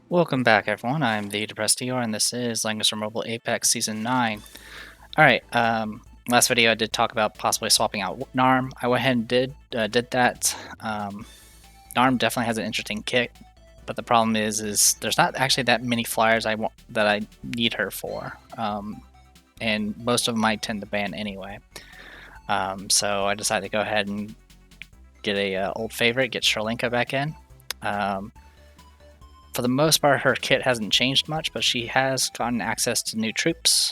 Welcome back, everyone. I'm the Depressed Eeyore, and this is Langrisser Mobile Apex Season 9. Alright, last video I did talk about possibly swapping out Narm. I went ahead and did that. Narm definitely has an interesting kit, but the problem is there's not actually that many flyers that I need her for, and most of them I tend to ban anyway. So I decided to go ahead and get a old favorite, get Sherlinka back in. For the most part, her kit hasn't changed much, but she has gotten access to new troops,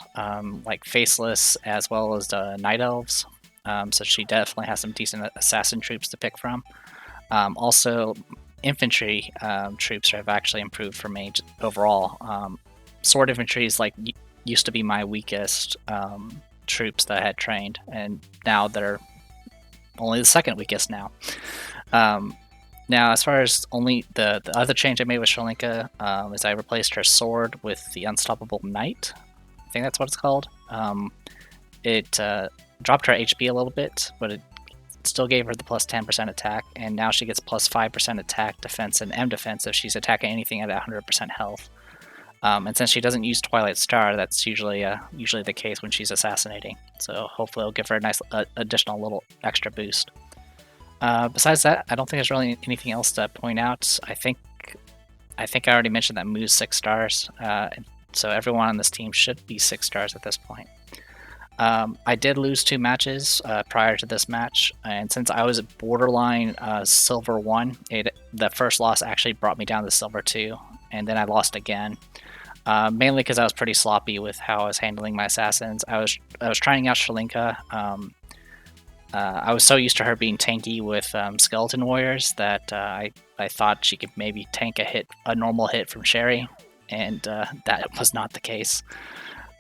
like Faceless as well as the Night Elves. So she definitely has some decent assassin troops to pick from. Also, infantry troops have actually improved for me overall. Sword infantry is used to be my weakest troops that I had trained, and now they're only the second weakest now. Now, as far as only the other change I made with Sherlinka is I replaced her sword with the Unstoppable Knight. I think that's what it's called. It dropped her HP a little bit, but it still gave her the plus 10% attack, and now she gets plus 5% attack, defense, and M defense if she's attacking anything at 100% health. And since she doesn't use Twilight Star, that's usually the case when she's assassinating. So hopefully it'll give her a nice additional little extra boost. Besides that, I don't think there's really anything else to point out. I think I already mentioned that Moo's 6 stars, so everyone on this team should be 6 stars at this point. I did lose 2 matches prior to this match, and since I was at borderline Silver 1, the first loss actually brought me down to Silver 2, and then I lost again. Mainly because I was pretty sloppy with how I was handling my assassins. I was trying out Sherlinka. I was so used to her being tanky with skeleton warriors that I thought she could maybe tank a normal hit from Sherry, and that was not the case.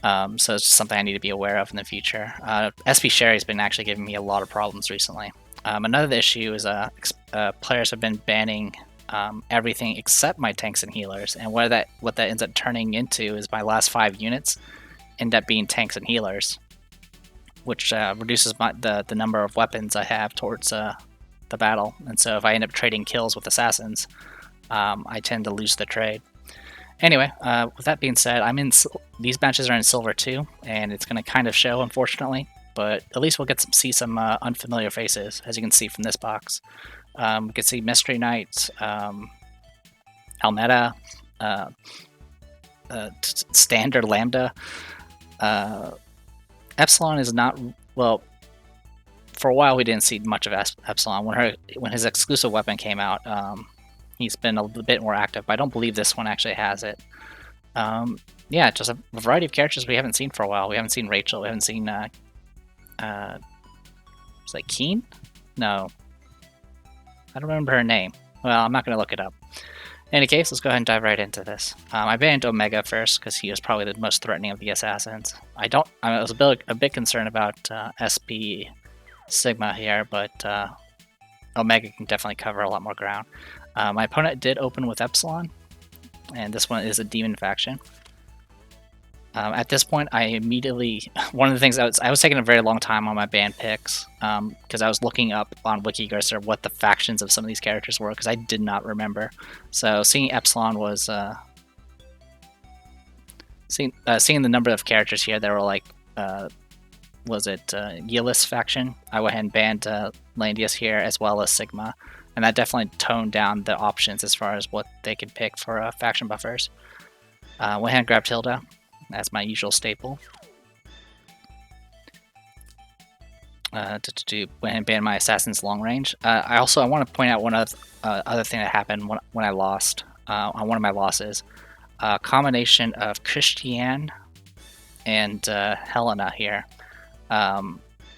So it's just something I need to be aware of in the future. SP Sherry's been actually giving me a lot of problems recently. Another issue is players have been banning everything except my tanks and healers, and what that ends up turning into is my last 5 units end up being tanks and healers, which reduces the number of weapons I have towards the battle. And so if I end up trading kills with assassins, I tend to lose the trade. Anyway, with that being said, these matches are in Silver 2, and it's going to kind of show, unfortunately, but at least we'll see some unfamiliar faces, as you can see from this box. We can see Mystery Knight, Almeda, Standard Lambda, Epsilon is not, well, for a while we didn't see much of Epsilon. When his exclusive weapon came out, he's been a bit more active, but I don't believe this one actually has it. Yeah, just a variety of characters we haven't seen for a while. We haven't seen Rachel, we haven't seen, is that Keen? No. I don't remember her name. Well, I'm not going to look it up. In any case, let's go ahead and dive right into this. I banned Omega first because he was probably the most threatening of the assassins. I was a bit concerned about SP Sigma here, but Omega can definitely cover a lot more ground. My opponent did open with Epsilon, and this one is a demon faction. At this point, I immediately one of the things I was taking a very long time on my band picks because I was looking up on Langrisser what the factions of some of these characters were because I did not remember. So seeing Epsilon was seeing the number of characters here that were like was it Yillis faction? I went ahead and banned Landius here as well as Sigma, and that definitely toned down the options as far as what they could pick for faction buffers. Went ahead and grabbed Hilda. That's my usual staple. Went ahead and ban my Assassin's long range. I want to point out one other thing that happened when I lost on one of my losses. A combination of Christiane and Helena here.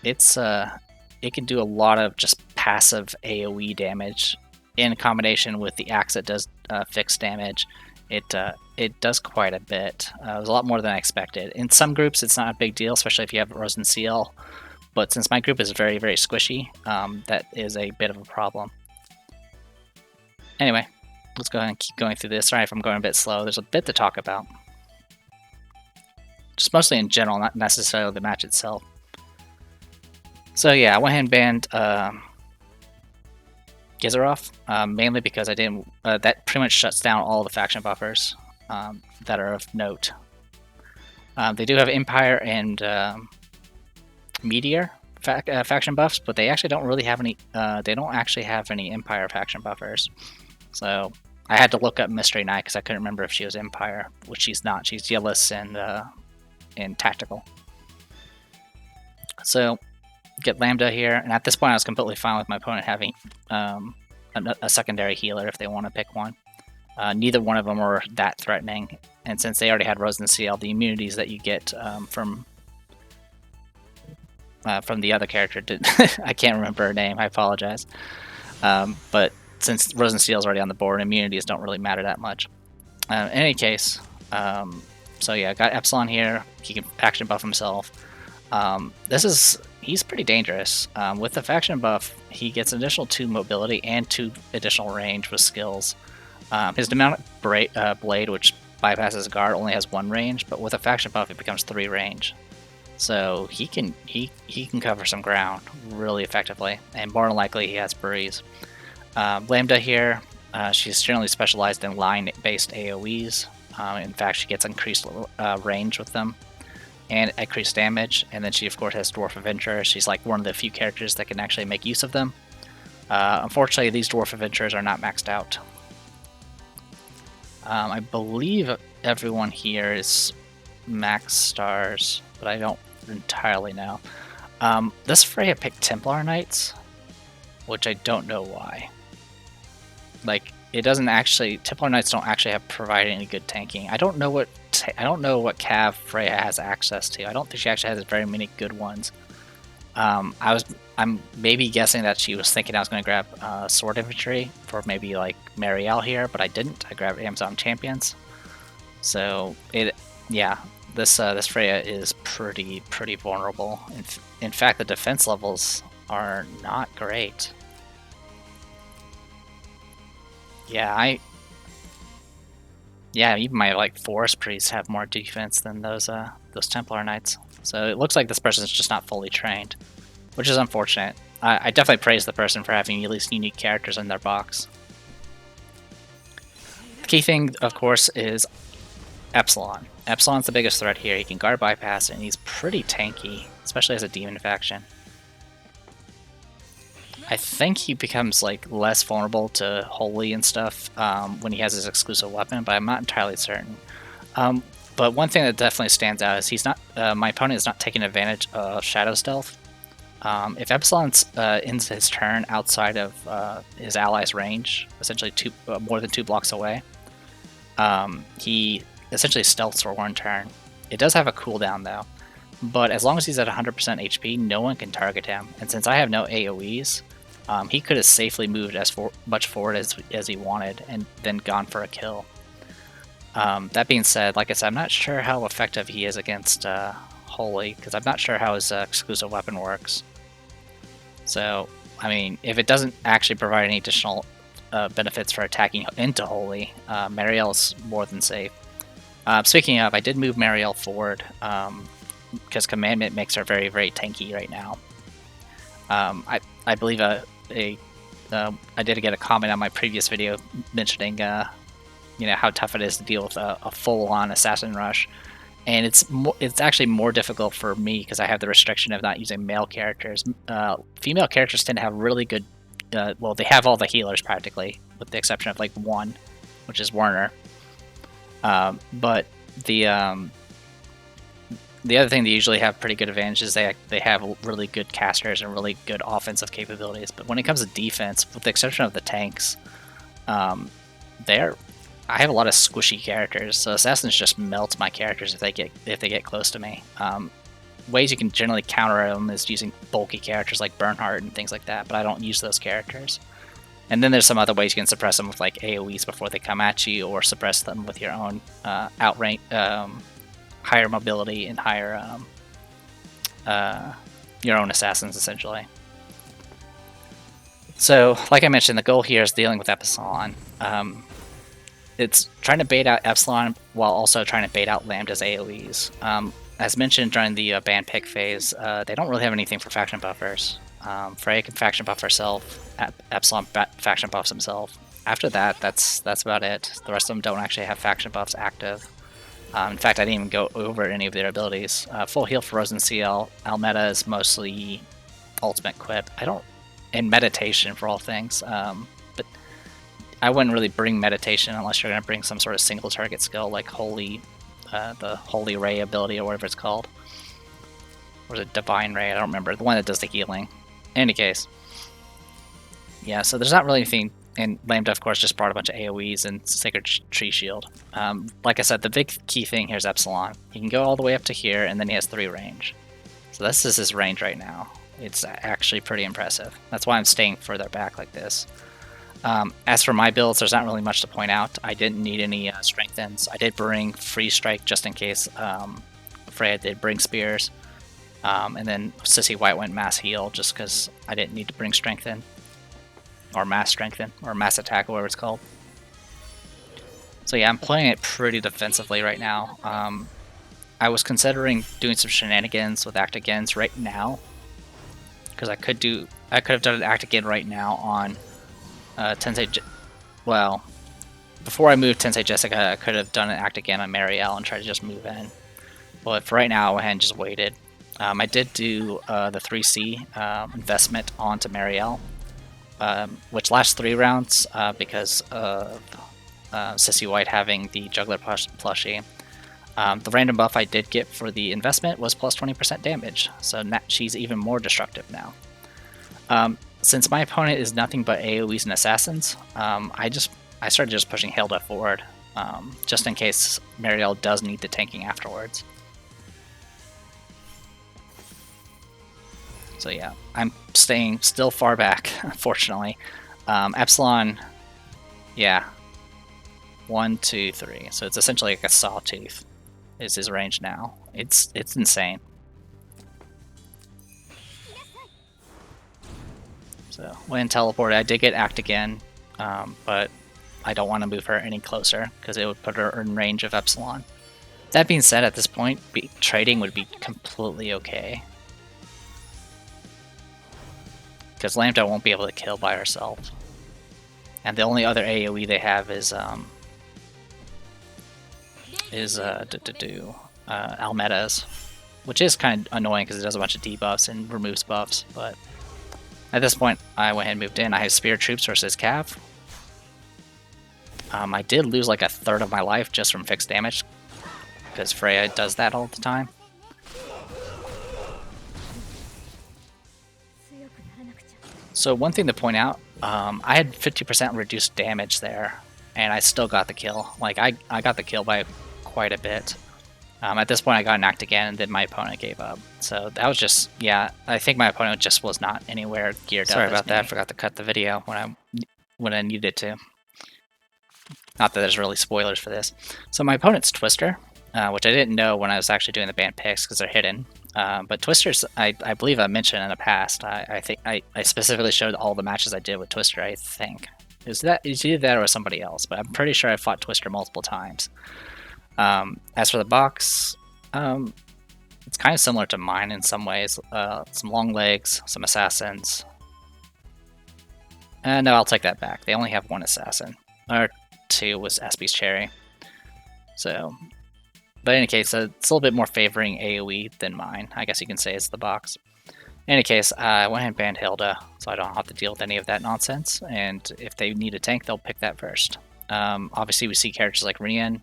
It can do a lot of just passive AoE damage in combination with the axe that does fixed damage. It does quite a bit. It was a lot more than I expected. In some groups, it's not a big deal, especially if you have Rose and Seal. But since my group is very, very squishy, that is a bit of a problem. Anyway, let's go ahead and keep going through this. Sorry if I'm going a bit slow. There's a bit to talk about. Just mostly in general, not necessarily the match itself. So yeah, I went ahead and banned Gizaroff, mainly because I didn't. That pretty much shuts down all the faction buffers that are of note. They do have Empire and Meteor faction buffs, but they actually don't really have any. They don't actually have any Empire faction buffers. So I had to look up Mystery Knight because I couldn't remember if she was Empire, which she's not. She's Yellow and Tactical. So get Lambda here, and at this point I was completely fine with my opponent having a secondary healer if they want to pick one. Neither one of them were that threatening, and since they already had Rose and Seal, the immunities that you get from the other character, I can't remember her name, I apologize. But since Rose and Seal is already on the board, immunities don't really matter that much. In any case, so yeah, got Epsilon here. He can faction buff himself. He's pretty dangerous. With the faction buff, he gets an additional 2 mobility and 2 additional range with skills. His demonic blade, which bypasses guard, only has 1 range, but with a faction buff, it becomes 3 range. So he can cover some ground really effectively, and more than likely he has Breeze. Lambda here, she's generally specialized in line-based AoEs. In fact, she gets increased range with them and increased damage, and then she of course has Dwarf Adventurer. She's like one of the few characters that can actually make use of them. Unfortunately, these Dwarf Adventurers are not maxed out. I believe everyone here is max stars, but I don't entirely know. This Freya picked Templar Knights, which I don't know why. Like, it doesn't actually. Templar Knights don't actually provide any good tanking. I don't know what cav Freya has access to. I don't think she actually has very many good ones. I'm maybe guessing that she was thinking I was going to grab Sword Infantry for maybe like Marielle here, but I didn't. I grabbed Amazon Champions. So this Freya is pretty vulnerable. In fact, the defense levels are not great. Yeah, even my like Forest Priests have more defense than those Templar Knights. So it looks like this person's just not fully trained, which is unfortunate. I definitely praise the person for having at least unique characters in their box. The key thing, of course, is Epsilon. Epsilon's the biggest threat here. He can guard bypass, and he's pretty tanky, especially as a demon faction. I think he becomes like less vulnerable to Holy and stuff when he has his exclusive weapon, but I'm not entirely certain. But one thing that definitely stands out is my opponent is not taking advantage of Shadow Stealth. If Epsilon ends his turn outside of his ally's range, essentially more than 2 blocks away, he essentially stealths for 1 turn. It does have a cooldown though, but as long as he's at 100% HP, no one can target him. And since I have no AoEs, he could have safely moved as much forward as he wanted and then gone for a kill. That being said, like I said, I'm not sure how effective he is against Holy, because I'm not sure how his exclusive weapon works. So, I mean, if it doesn't actually provide any additional benefits for attacking into Holy, Marielle's more than safe. Speaking of, I did move Marielle forward because Commandment makes her very tanky right now. I believe I did get a comment on my previous video mentioning how tough it is to deal with a full-on assassin rush, and it's actually more difficult for me because I have the restriction of not using male characters. Female characters tend to have really good. Well, they have all the healers practically, with the exception of like 1, which is Werner. But the other thing they usually have pretty good advantages. They have really good casters and really good offensive capabilities. But when it comes to defense, with the exception of the tanks, I have a lot of squishy characters. So assassins just melt my characters if they get close to me. Ways you can generally counter them is using bulky characters like Bernhardt and things like that. But I don't use those characters. And then there's some other ways you can suppress them with like AoEs before they come at you, or suppress them with your own outrank. Higher mobility and higher your own assassins, essentially. So, like I mentioned, the goal here is dealing with Epsilon. It's trying to bait out Epsilon while also trying to bait out Lambda's AoEs. As mentioned during the ban pick phase, they don't really have anything for faction buffers. Freya can faction buff herself. Epsilon faction buffs himself. After that, that's about it. The rest of them don't actually have faction buffs active. In fact, I didn't even go over any of their abilities. Full heal for Rose and CL. Almeta is mostly ultimate quip. And meditation for all things. But I wouldn't really bring meditation unless you're going to bring some sort of single target skill like the Holy Ray ability or whatever it's called. Or is it Divine Ray? I don't remember. The one that does the healing. In any case. Yeah, so there's not really anything. And Lambda, of course, just brought a bunch of AoEs and Sacred Tree Shield. Like I said, the big key thing here is Epsilon. He can go all the way up to here, and then he has 3 range. So this is his range right now. It's actually pretty impressive. That's why I'm staying further back like this. As for my builds, there's not really much to point out. I didn't need any strengthens. I did bring Free Strike just in case Freya did bring Spears. And then Sissy White went Mass Heal just because I didn't need to bring Strengthen. Or Mass Strengthen, or Mass Attack, or whatever it's called. So yeah, I'm playing it pretty defensively right now. I was considering doing some shenanigans with Act Agains right now. Because I could have done an Act Again right now on Tensei... Well, before I moved Tensei Jessica, I could have done an Act Again on Marielle and tried to just move in. But for right now, I went ahead and just waited. I did do the 3C investment onto Marielle. Which lasts 3 rounds because of Sissy White having the Juggler plushie. The random buff I did get for the investment was plus 20% damage, so she's even more destructive now. Since my opponent is nothing but AoEs and assassins, I started just pushing Hilda forward, just in case Marielle does need the tanking afterwards. So yeah, I'm staying still far back, unfortunately. Epsilon, yeah, 1, 2, 3. So it's essentially like a sawtooth is his range now. It's insane. So when teleported, I did get Act Again, but I don't want to move her any closer because it would put her in range of Epsilon. That being said, at this point, trading would be completely okay. Because Lambda won't be able to kill by herself. And the only other AoE they have is Almeta's, which is kind of annoying because it does a bunch of debuffs and removes buffs, but at this point I went ahead and moved in. I have Spear Troops versus Cav. I did lose like a third of my life just from fixed damage, because Freya does that all the time. So one thing to point out, I had 50% reduced damage there, and I still got the kill. Like, I got the kill by quite a bit. At this point I got an Act Again, and then my opponent gave up. So that was just, yeah, I think my opponent just was not anywhere geared up. Sorry about that, I forgot to cut the video when I needed to. Not that there's really spoilers for this. So my opponent's Twister, which I didn't know when I was actually doing the banned picks because they're hidden. But Twisters, I believe I mentioned in the past. I think I specifically showed all the matches I did with Twister. I think it's either that or somebody else, but I'm pretty sure I fought Twister multiple times. As for the box, it's kind of similar to mine in some ways. Some long legs, some assassins. No, I'll take that back. They only have 1 assassin, or 2 was Espy's Cherry. So. But in any case, it's a little bit more favoring AoE than mine. I guess you can say it's the box. In any case, I went ahead and banned Hilda, so I don't have to deal with any of that nonsense. And if they need a tank, they'll pick that first. Obviously, we see characters like Rian.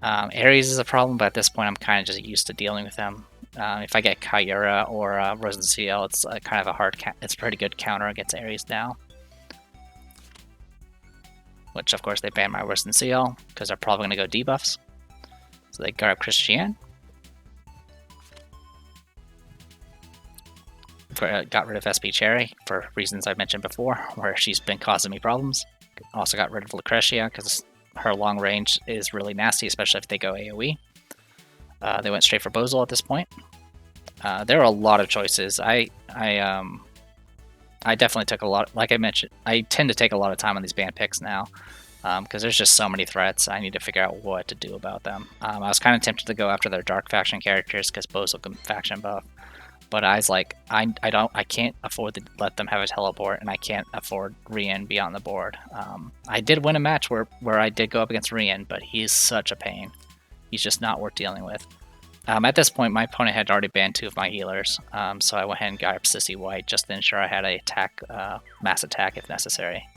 Ares is a problem, but at this point, I'm kind of just used to dealing with them. If I get Kyura or Rose and CL, it's kind of a it's a pretty good counter against Ares now. Which, of course, they banned my Rose and CL because they're probably going to go debuffs. So they got Christian. Got rid of SP Cherry for reasons I mentioned before, where she's been causing me problems. Also got rid of Lucretia because her long range is really nasty, especially if they go AoE. They went straight for Bozel at this point. There are a lot of choices. I definitely took a lot. Like I mentioned, I tend to take a lot of time on these banned picks now. Because there's just so many threats, I need to figure out what to do about them. I was kind of tempted to go after their Dark Faction characters, because Bozel can faction buff. But I was like, I can't afford to let them have a teleport, and I can't afford Rian be on the board. I did win a match where I did go up against Rian, but he's such a pain. He's just not worth dealing with. At this point, my opponent had already banned 2 of my healers, so I went ahead and got up Sissy White just to ensure I had a mass attack if necessary.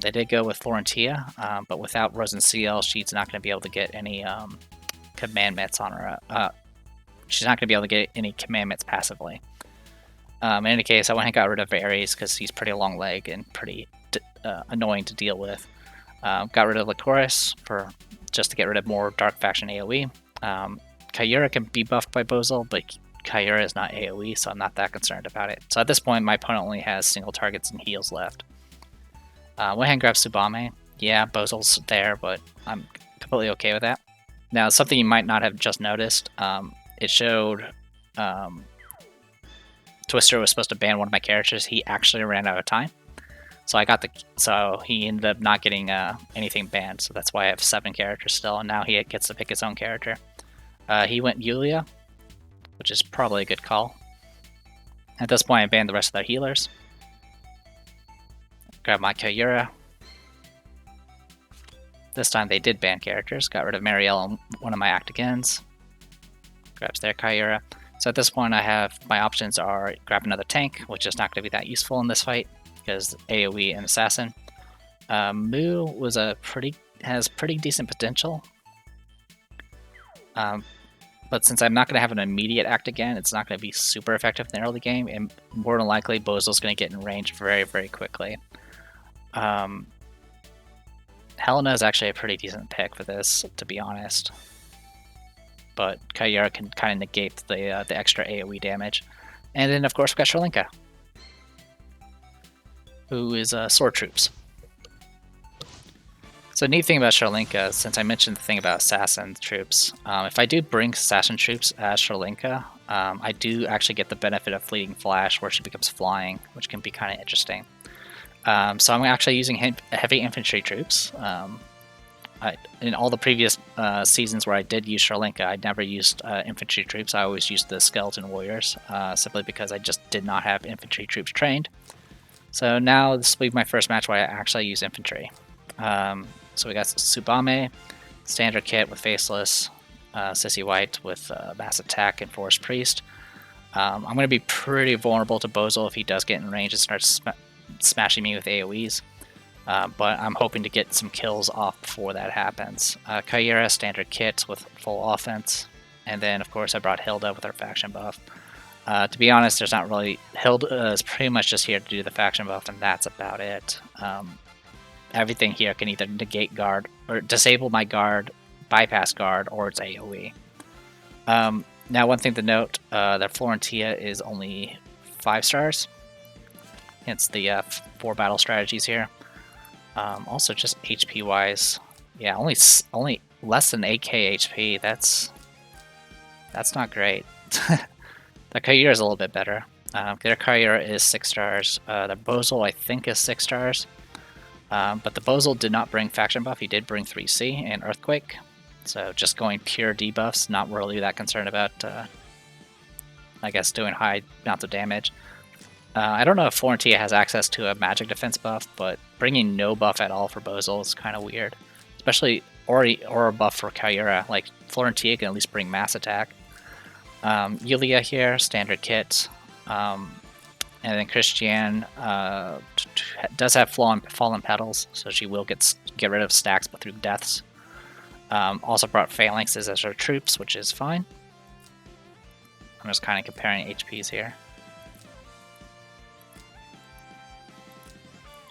They did go with Florentia, but without Rose and CL, she's not going to be able to get any commandments on her. She's not going to be able to get any commandments passively. In any case, I went and got rid of Ares because he's pretty long leg and pretty annoying to deal with. Got rid of Lycoris for just to get rid of more Dark Faction AoE. Kyura can be buffed by Bozil, but Kyura is not AoE, so I'm not that concerned about it. So at this point, my opponent only has single targets and heals left. Went ahead and grabbed Tsubame. Yeah, Bozil's there, but I'm completely okay with that. Now, something you might not have just noticed, it showed Twister was supposed to ban one of my characters. He actually ran out of time. So he ended up not getting anything banned. So that's why I have 7 characters still, and now he gets to pick his own character. He went Yulia, which is probably a good call. At this point, I banned the rest of their healers. Grab my Kyura. This time they did ban characters. Got rid of Marielle and one of my Actigans. Grabs their Kyura. So at this point, I have my options are grab another tank, which is not going to be that useful in this fight because AoE and Assassin. Mu was has pretty decent potential. But since I'm not going to have an immediate act again, it's not going to be super effective in the early game, and more than likely Bozil's going to get in range very, very quickly. Helena is actually a pretty decent pick for this, to be honest. But Kyura can kind of negate the extra AoE damage. And then, of course, we've got Sherlinka, who is Sword Troops. So the neat thing about Sherlinka, since I mentioned the thing about Assassin Troops, if I do bring Assassin Troops as Sherlinka, I do actually get the benefit of Fleeting Flash, where she becomes flying, which can be kind of interesting. So I'm actually using heavy infantry troops. In all the previous seasons where I did use Sherlinka, I never used infantry troops. I always used the skeleton warriors, simply because I just did not have infantry troops trained. So now this will be my first match where I actually use infantry. So we got Tsubame, standard kit with Faceless, Sissy White with Mass Attack and Forest Priest. I'm going to be pretty vulnerable to Bozil if he does get in range and starts smashing me with AoEs. But I'm hoping to get some kills off before that happens. Kyura, standard kit with full offense. And then, of course, I brought Hilda with her faction buff. To be honest, there's not really... Hilda is pretty much just here to do the faction buff, and that's about it. Everything here can either negate guard, or disable my guard, bypass guard, or it's AoE. Now, one thing to note, that Florentia is only 5 stars. Hence the 4 battle strategies here. Also, just HP-wise, yeah, only less than 8k HP. That's not great. The Kyura is a little bit better. Their Kyura is 6 stars. The Bozil, I think, is 6 stars. But the Bozil did not bring faction buff. He did bring 3C and Earthquake. So just going pure debuffs, not really that concerned about, I guess, doing high amounts of damage. I don't know if Florentia has access to a magic defense buff, but bringing no buff at all for Bozil is kind of weird. Especially, or a buff for Kyura. Like, Florentia can at least bring mass attack. Yulia here, standard kit. And then Christiane does have fallen petals, so she will get rid of stacks but through deaths. Also brought phalanxes as her troops, which is fine. I'm just kind of comparing HPs here.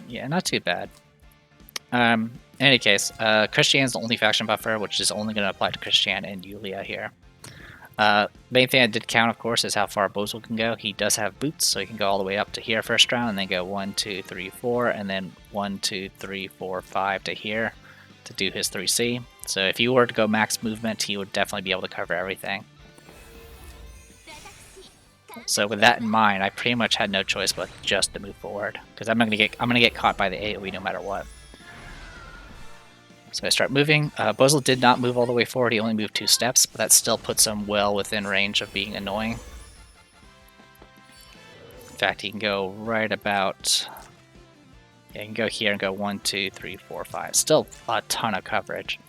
Yeah, not too bad. In any case, Christiane's the only faction buffer, which is only going to apply to Christiane and Yulia here. Main thing I did count, of course, is how far Bozil can go. He does have boots, so he can go all the way up to here first round, and then go 1, 2, 3, 4, and then 1, 2, 3, 4, 5 to here to do his 3C. So if he were to go max movement, he would definitely be able to cover everything. So with that in mind, I pretty much had no choice but just to move forward, because I'm gonna get caught by the AoE no matter what. So I start moving. Bozil did not move all the way forward. He only moved 2 steps, but that still puts him well within range of being annoying. fact, he can go right about... Yeah, he can go here and go 1, 2, 3, 4, 5. Still a ton of coverage.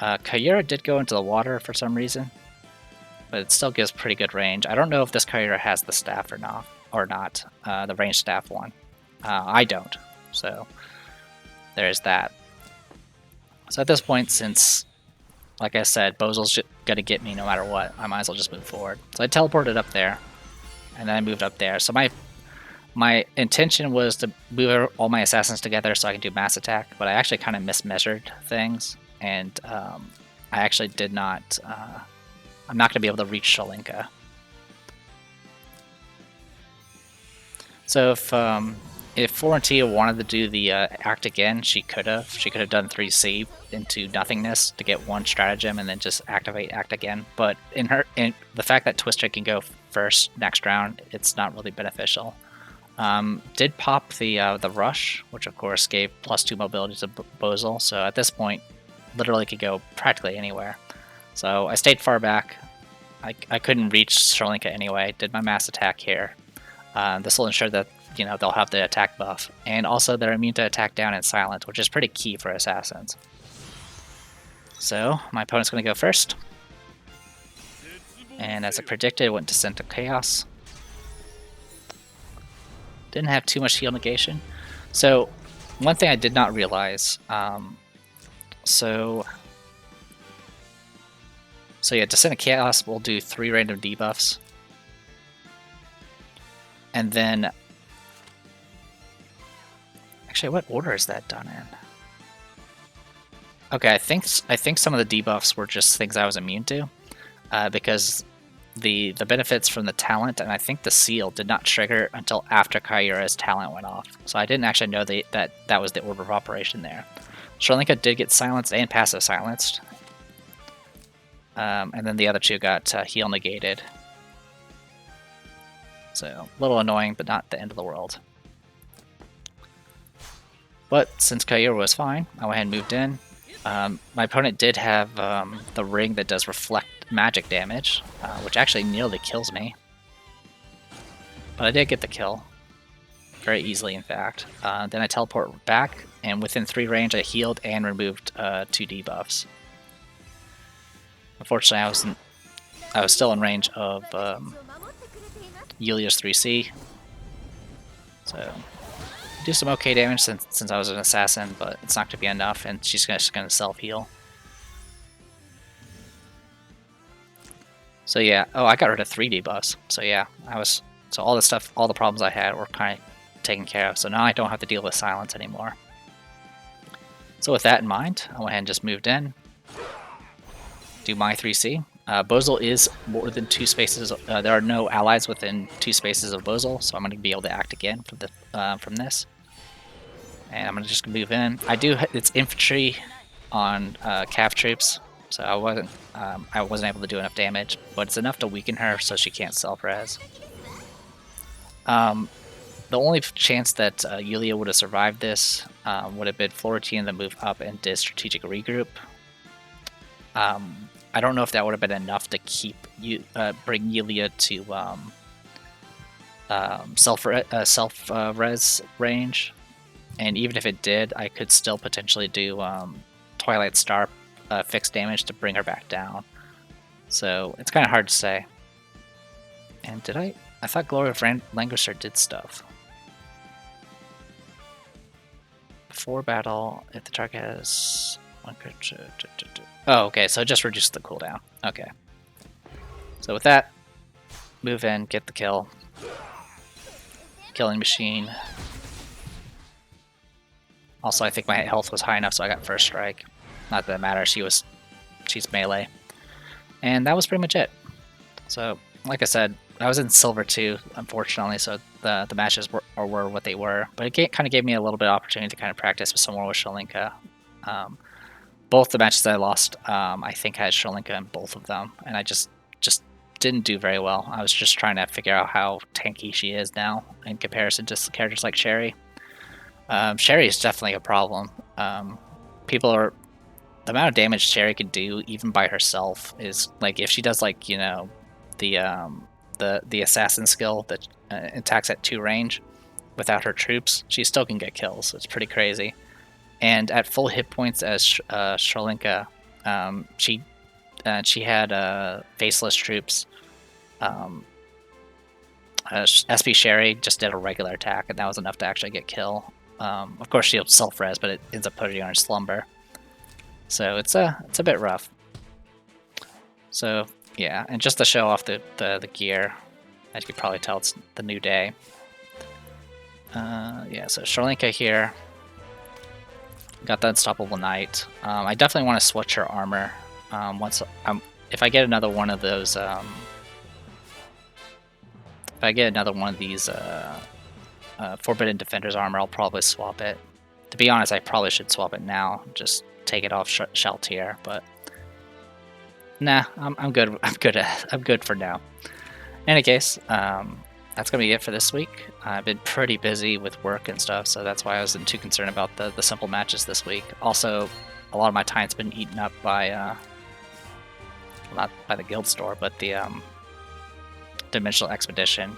Kyura did go into the water for some reason, but it still gives pretty good range. I don't know if this Kyura has the staff or not, the ranged staff one. I don't, so there's that. So at this point, since, like I said, Bozel's gonna get me no matter what, I might as well just move forward. So I teleported up there, and then I moved up there. So my intention was to move all my assassins together so I can do mass attack, but I actually kind of mismeasured things, and I actually did not... I'm not going to be able to reach Sholinka. So if Florentia wanted to do the act again, she could have. She could have done 3C into nothingness to get one stratagem and then just activate act again. But in the fact that Twister can go first next round, it's not really beneficial. Did pop the rush, which of course gave +2 mobility to Bozel. So at this point, literally could go practically anywhere. So I stayed far back. I couldn't reach Sholinka anyway. Did my mass attack here. This will ensure that they'll have the attack buff, and also they're immune to attack down and silent, which is pretty key for assassins. So my opponent's going to go first, and as I predicted, it went Descent of Chaos. Didn't have too much heal negation. So one thing I did not realize. So yeah, Descent of Chaos will do 3 random debuffs. And then... Actually, what order is that done in? Okay, I think some of the debuffs were just things I was immune to. Because the benefits from the talent and I think the seal did not trigger until after Kyura's talent went off. So I didn't actually know that was the order of operation there. Sholinka did get silenced and passive silenced. And then the other 2 got heal negated. So, a little annoying, but not the end of the world. But since Kyura was fine, I went ahead and moved in. My opponent did have the ring that does reflect magic damage, which actually nearly kills me. But I did get the kill. Very easily, in fact. Then I teleport back, and within 3 range I healed and removed 2 debuffs. Unfortunately, I was still in range of Yulia's 3C. So, do some okay damage since I was an assassin, but it's not going to be enough, and she's just going to self-heal. So yeah, I got rid of 3 debuffs. So yeah, so all the problems I had were kind of taken care of. So now I don't have to deal with silence anymore. So with that in mind, I went ahead and just moved in. Do my 3C. Bozel is more than 2 spaces. There are no allies within 2 spaces of Bozel, so I'm going to be able to act again from this. And I'm going to just move in. It's infantry on calf troops, so I wasn't able to do enough damage, but it's enough to weaken her so she can't self-res. The only chance that Yulia would have survived this would have been Florentine that moved up and did strategic regroup. I don't know if that would have been enough to bring Yulia to self-res range, and even if it did, I could still potentially do Twilight Star fixed damage to bring her back down. So it's kind of hard to say. And I thought Glory of Langrisser did stuff. Before battle, if the target has... Oh, okay, so it just reduced the cooldown. Okay. So with that, move in, get the kill. Killing machine. Also, I think my health was high enough, so I got first strike. Not that it matters, she's melee. And that was pretty much it. So, like I said, I was in silver too, unfortunately, so the matches were what they were. But it kind of gave me a little bit of opportunity to kind of practice with some more with Sholinka. Both the matches that I lost, I think had Sholinka in both of them, and I just didn't do very well. I was just trying to figure out how tanky she is now in comparison to characters like Sherry. Sherry is definitely a problem. The amount of damage Sherry can do, even by herself, is like if she does the the assassin skill that attacks at 2 range without her troops, she still can get kills. It's pretty crazy. And at full hit points as Sharlinka, she had faceless troops. SP Sherry just did a regular attack, and that was enough to actually get kill. Of course, she'll self-res, but it ends up putting her in slumber. So it's a bit rough. So yeah, and just to show off the gear, as you can probably tell, it's the new day. Yeah, so Sharlinka here. Got the Unstoppable Knight. I definitely want to switch her armor. If I get another one of those, if I get another one of these Forbidden Defender's armor, I'll probably swap it. To be honest, I probably should swap it now. Just take it off Shell tier, but nah, I'm good. I'm good for now. In any case, that's gonna be it for this week. I've been pretty busy with work and stuff, so that's why I wasn't too concerned about the simple matches this week. Also, a lot of my time's been eaten up by not by the guild store, but the Dimensional Expedition.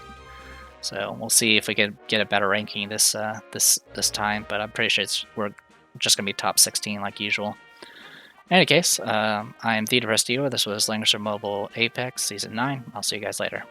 So we'll see if we can get a better ranking this time. But I'm pretty sure we're just gonna be top 16 like usual. In any case, I am The Depressed Viewer. This was Langrisser Mobile Apex Season 9. I'll see you guys later.